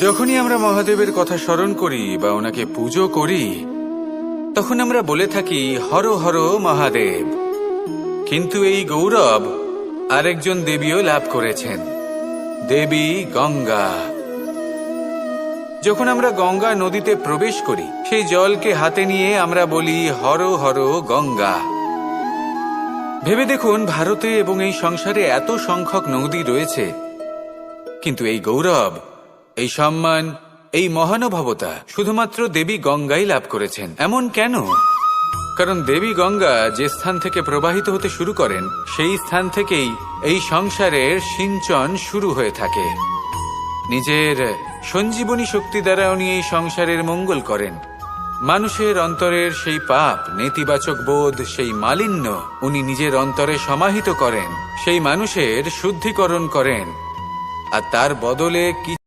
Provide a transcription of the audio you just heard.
যখনই আমরা মহাদেবের কথা স্মরণ করি বা ওনাকে পুজো করি তখন আমরা বলে থাকি হর হর মহাদেব। কিন্তু এই গৌরব আরেকজন দেবীও লাভ করেছেন, দেবী গঙ্গা। যখন আমরা গঙ্গা নদীতে প্রবেশ করি সেই জলকে হাতে নিয়ে আমরা বলি হর হর গঙ্গা। ভেবে দেখুন, ভারতে এবং এই সংসারে এত সংখ্যক নদী রয়েছে, কিন্তু এই গৌরব, এই সম্মান, এই মহানুভবতা শুধুমাত্র দেবী গঙ্গাই লাভ করেছেন। এমন কেন? কারণ দেবী গঙ্গা যে স্থান থেকে প্রবাহিত হতে শুরু করেন সেই স্থান থেকেই এই সংসারের সিঞ্চন শুরু হয়ে থাকে। নিজের সঞ্জীবনী শক্তি দ্বারা উনি এই সংসারের মঙ্গল করেন। মানুষের অন্তরের সেই পাপ, নেতিবাচক বোধ, সেই মালিন্য উনি নিজের অন্তরে সমাহিত করেন, সেই মানুষের শুদ্ধিকরণ করেন, আর তার বদলে কি